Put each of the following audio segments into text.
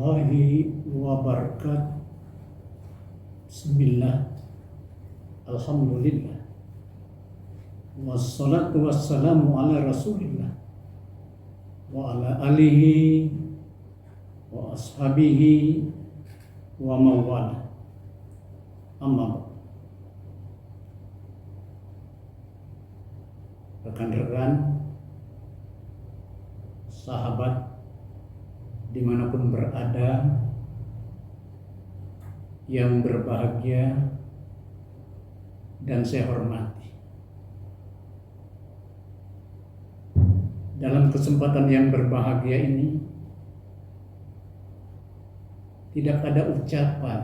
warahmatullahi wabarakatuh. Bismillah, alhamdulillah, wassalatu wassalamu ala rasulillah wa ala alihi wa ashabihi wa mawala. Amma ba'd. Rekan-rekan, sahabat dimanapun berada yang berbahagia dan saya hormati, dalam kesempatan yang berbahagia ini tidak ada ucapan,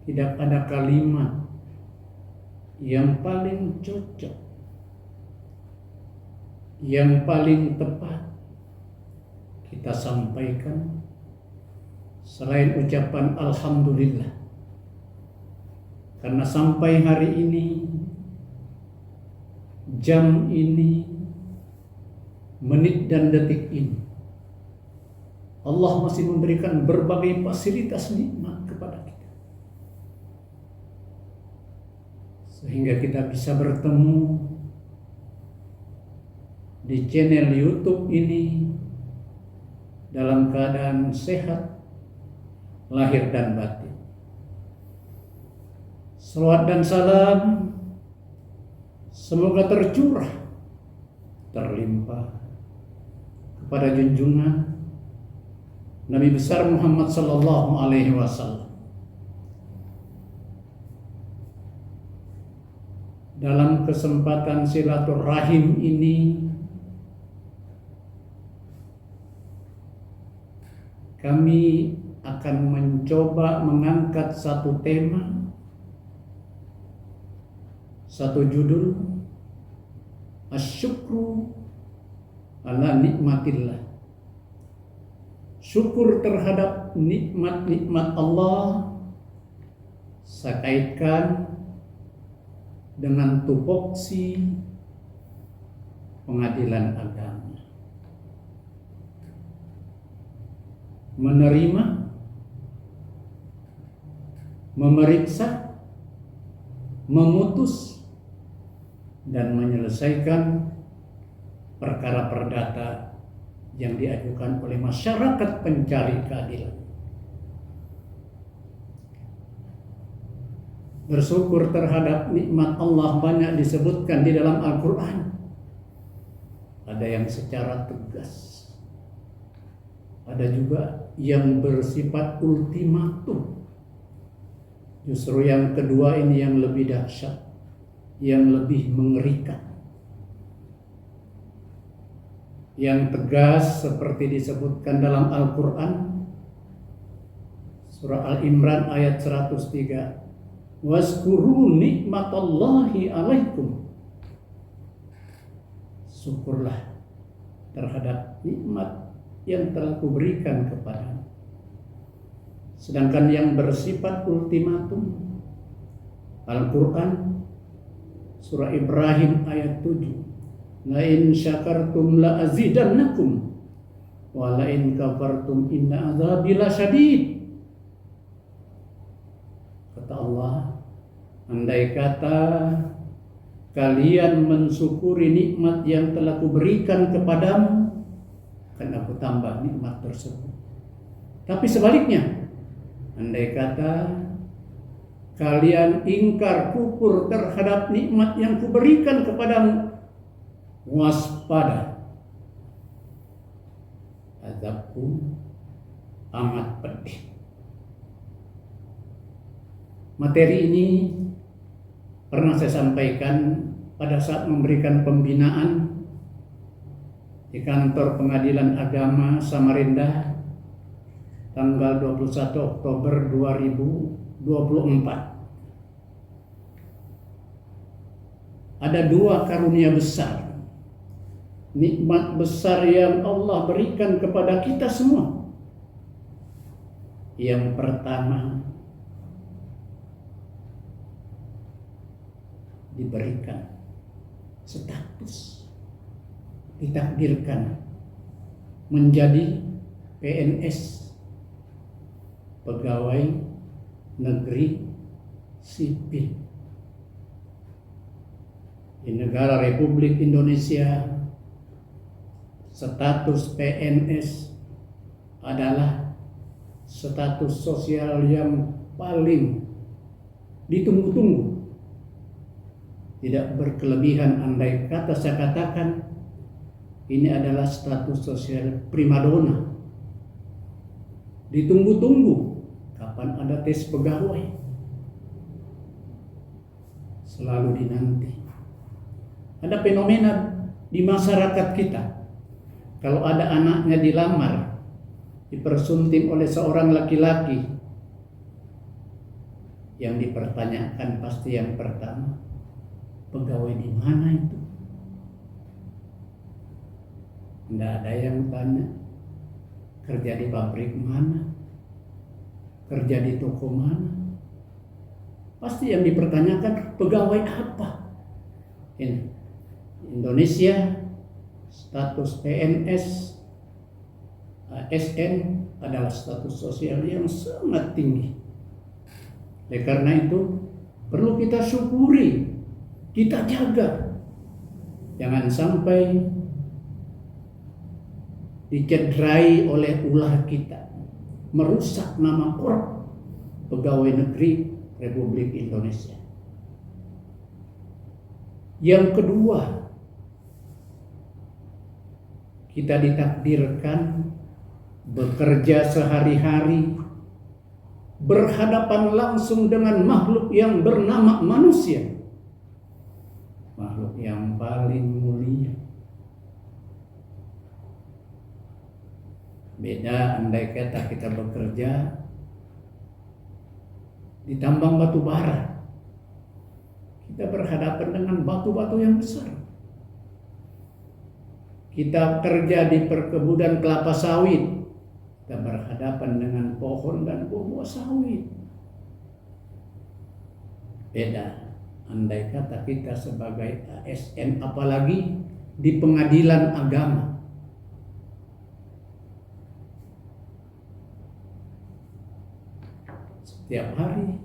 tidak ada kalimat yang paling cocok, yang paling tepat kita sampaikan selain ucapan alhamdulillah. Karena sampai hari ini, jam ini, menit dan detik ini, Allah masih memberikan berbagai fasilitas nikmat kepada kita, sehingga kita bisa bertemu di channel YouTube ini dalam keadaan sehat lahir dan batin. Salawat dan salam semoga tercurah, terlimpah kepada junjungan Nabi besar Muhammad sallallahu alaihi wasallam. Dalam kesempatan silaturahim ini, kami akan mencoba mengangkat satu tema, satu judul, asyukru ala nikmatillah. Syukur terhadap nikmat-nikmat Allah saya kaitkan dengan tupoksi pengadilan agama. Menerima, memeriksa, memutus, dan menyelesaikan perkara perdata yang diajukan oleh masyarakat pencari keadilan. Bersyukur terhadap nikmat Allah banyak disebutkan di dalam Al-Quran. Ada yang secara tegas, ada juga yang bersifat ultimatum. Justru yang kedua ini yang lebih dahsyat, yang lebih mengerikan. Yang tegas seperti disebutkan dalam Al-Quran, surah Al-Imran ayat 103. Wazkuru nikmatallahi alaikum. Syukurlah terhadap nikmat yang telah kuberikan kepadamu. Sedangkan yang bersifat ultimatum, Al-Quran surah Ibrahim ayat 7. La in syakartum la azidannakum wa la in kafartum inna adzabi lasyadid. Kata Allah, andai kata kalian mensyukuri nikmat yang telah kuberikan kepadamu, akan aku tambah nikmat tersebut. Tapi sebaliknya, andai kata kalian ingkar, kufur terhadap nikmat yang kuberikan kepadamu, waspada, azabku amat pedih. Materi ini pernah saya sampaikan pada saat memberikan pembinaan di kantor pengadilan agama Samarinda tanggal 21 Oktober 2024. Ada dua karunia besar, nikmat besar yang Allah berikan kepada kita semua. Yang pertama, diberikan status, ditakdirkan menjadi PNS, pegawai negeri sipil. Di negara Republik Indonesia, status PNS adalah status sosial yang paling ditunggu-tunggu. Tidak berkelebihan, andai kata saya katakan ini adalah status sosial primadona. Ditunggu-tunggu kapan ada tes pegawai. Selalu dinanti. Ada fenomena di masyarakat kita. Kalau ada anaknya dilamar, dipersunting oleh seorang laki-laki, yang dipertanyakan pasti yang pertama, pegawai di mana itu? Tidak ada yang tanya, kerja di pabrik mana? Kerja di toko mana? Pasti yang dipertanyakan, pegawai apa? Ini Indonesia, status PNS, ASN adalah status sosial yang sangat tinggi. Oleh karena itu, perlu kita syukuri, kita jaga. Jangan sampai dicederai oleh ulah kita, merusak nama orang pegawai negeri Republik Indonesia. Yang kedua, kita ditakdirkan bekerja sehari-hari, berhadapan langsung dengan makhluk yang bernama manusia, makhluk yang paling mulia. Beda andai kata kita bekerja di tambang batu bara. Kita berhadapan dengan batu-batu yang besar. Kita kerja di perkebunan kelapa sawit. Kita berhadapan dengan pohon dan buah sawit. Beda andai kata kita sebagai ASN, apalagi di pengadilan agama. Setiap hari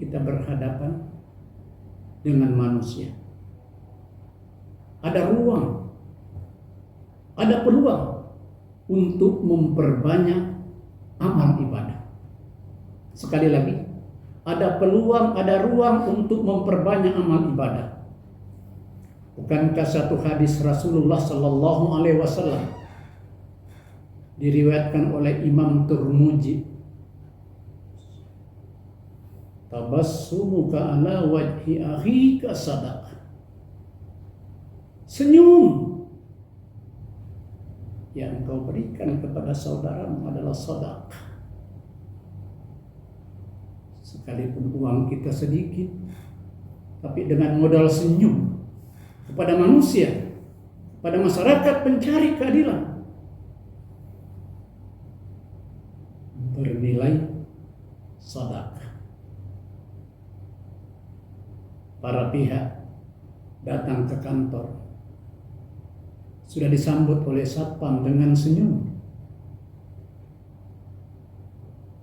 kita berhadapan dengan manusia. Ada ruang, ada peluang untuk memperbanyak amal ibadah. Sekali lagi, ada peluang, ada ruang untuk memperbanyak amal ibadah. Bukankah satu hadis Rasulullah Sallallahu Alaihi Wasallam diriwayatkan oleh Imam Tirmidzi, tabassumuka ala wajhi akhika sadaqah. Senyum yang kau berikan kepada saudaramu adalah sedekah. Sekalipun uang kita sedikit, tapi dengan modal senyum kepada manusia, pada masyarakat pencari keadilan, bernilai sedekah. Para pihak datang ke kantor, sudah disambut oleh satpam dengan senyum.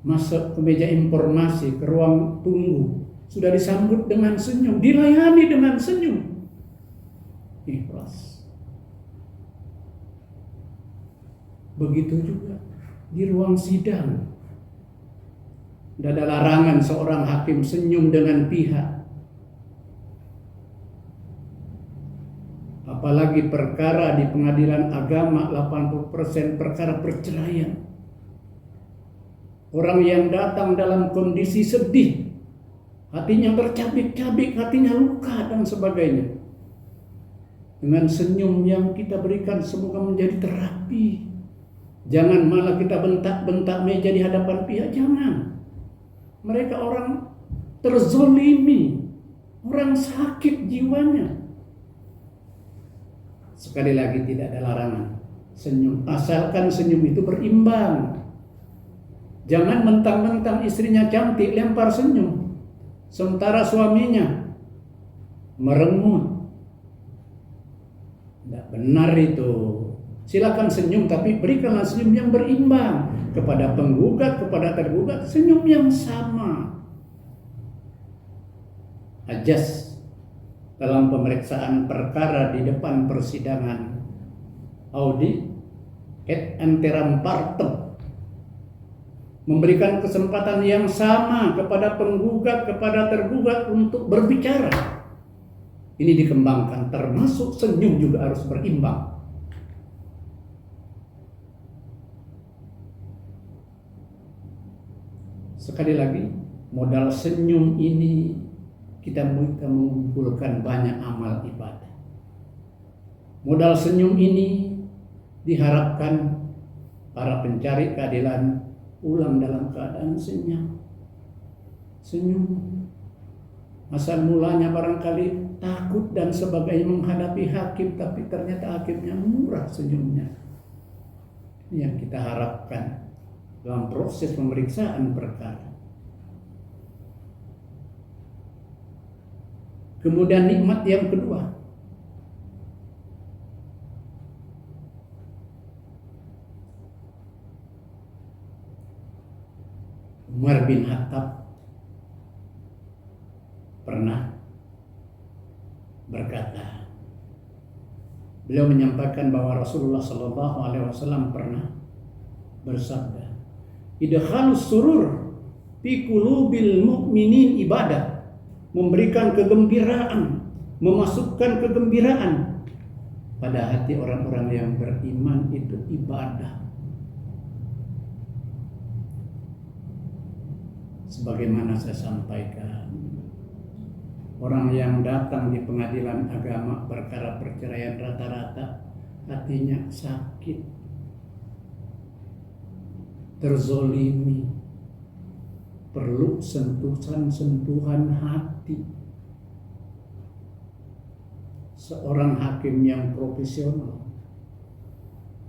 Masuk ke meja informasi, ke ruang tunggu, sudah disambut dengan senyum, dilayani dengan senyum. Ikhlas. Begitu juga di ruang sidang. Tidak ada larangan seorang hakim senyum dengan pihak. Apalagi perkara di pengadilan agama, 80% perkara perceraian. Orang yang datang dalam kondisi sedih, hatinya bercabik-cabik, hatinya luka dan sebagainya. Dengan senyum yang kita berikan semoga menjadi terapi. Jangan malah kita bentak-bentak meja di hadapan pihak, jangan. Mereka orang terzolimi, orang sakit jiwanya. Sekali lagi tidak ada larangan senyum, asalkan senyum itu berimbang. Jangan mentang-mentang istrinya cantik lempar senyum, sementara suaminya merengut. Tidak benar itu. Silakan senyum, tapi berikanlah senyum yang berimbang. Kepada penggugat, kepada tergugat, senyum yang sama. Ajas dalam pemeriksaan perkara di depan persidangan audi et interam partem memberikan kesempatan yang sama kepada penggugat, kepada tergugat untuk berbicara. Ini dikembangkan, termasuk senyum juga harus berimbang. Sekali lagi, modal senyum ini kita mengumpulkan banyak amal ibadah. Modal senyum ini diharapkan para pencari keadilan pulang dalam keadaan senyum. Asal mulanya barangkali takut dan sebagainya menghadapi hakim, tapi ternyata hakimnya murah senyumnya. Ini yang kita harapkan dalam proses pemeriksaan perkara. Kemudian nikmat yang kedua, Umar bin Khattab pernah berkata, beliau menyampaikan bahwa Rasulullah SAW pernah bersabda, idkhalus surur fi qulubil mu'minin ibadah, memberikan kegembiraan, memasukkan kegembiraan pada hati orang-orang yang beriman itu ibadah. Sebagaimana saya sampaikan, orang yang datang di pengadilan agama perkara perceraian rata-rata hatinya sakit, terzolimi, perlu sentuhan hati. Seorang hakim yang profesional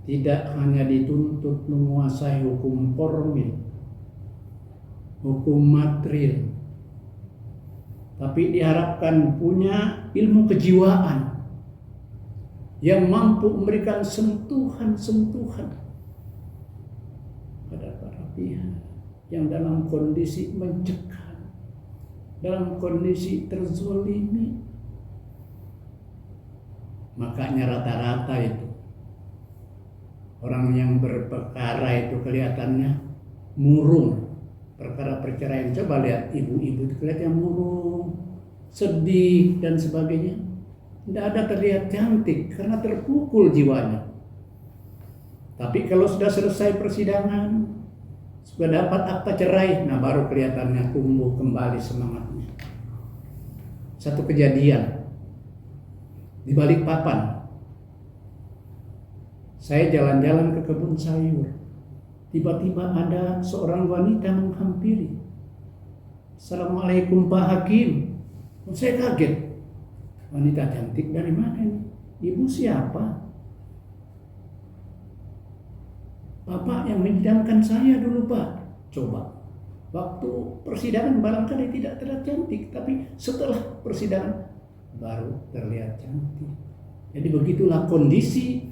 tidak hanya dituntut menguasai hukum formil, hukum material, tapi diharapkan punya ilmu kejiwaan yang mampu memberikan sentuhan-sentuhan pada para pihak yang dalam kondisi mencekam, dalam kondisi terzolimi. Makanya rata-rata itu orang yang berperkara itu kelihatannya murung. Perkara perceraian, coba lihat ibu-ibu itu kelihatan murung, sedih dan sebagainya. Tidak ada terlihat cantik karena terpukul jiwanya. Tapi kalau sudah selesai persidangan, sudah dapat akta cerai, nah baru kelihatannya tumbuh kembali semangatnya. Satu kejadian di Balikpapan, saya jalan-jalan ke kebun sayur. Tiba-tiba ada seorang wanita menghampiri. Assalamualaikum Pak Hakim. Saya kaget. Wanita cantik dari mana ini? Ibu siapa? Bapak yang menyidangkan saya dulu Pak. Coba. Waktu persidangan barangkali tidak terlihat cantik, tapi setelah persidangan baru terlihat cantik. Jadi begitulah kondisi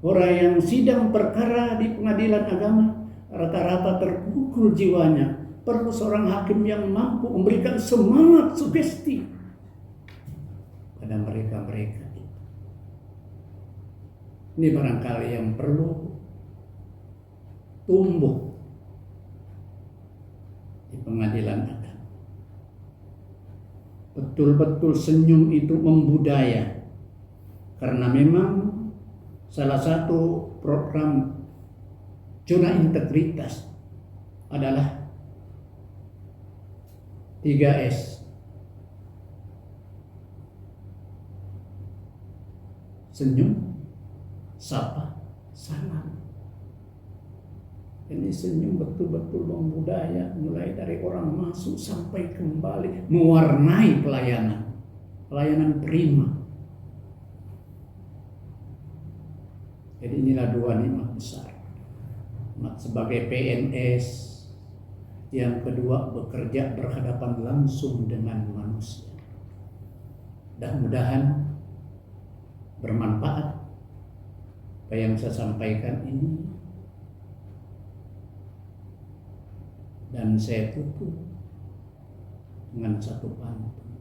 orang yang sidang perkara di pengadilan agama, rata-rata terpukul jiwanya. Perlu seorang hakim yang mampu memberikan semangat sugesti pada mereka-mereka. Ini barangkali yang perlu tumbuh di pengadilan agama. Betul-betul senyum itu membudaya. Karena memang salah satu program zona integritas adalah 3S. Senyum, sapa, salam. Ini senyum betul-betul membudaya, mulai dari orang masuk sampai kembali, mewarnai pelayanan prima. Jadi inilah dua nikmat besar. Nikmat sebagai PNS, yang kedua bekerja berhadapan langsung dengan manusia. Dan mudah-mudahan bermanfaat Apa yang saya sampaikan ini, dan saya tutup dengan satu pantun.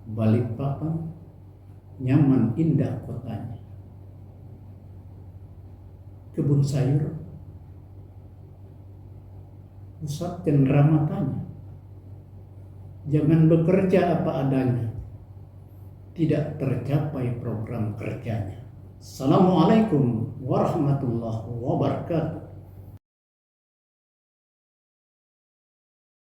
Balikpapan nyaman indah kotanya, kebun sayur pusat cenderamata-nya. Jangan bekerja apa adanya, tidak tercapai program kerjanya. Assalamualaikum warahmatullahi wabarakatuh.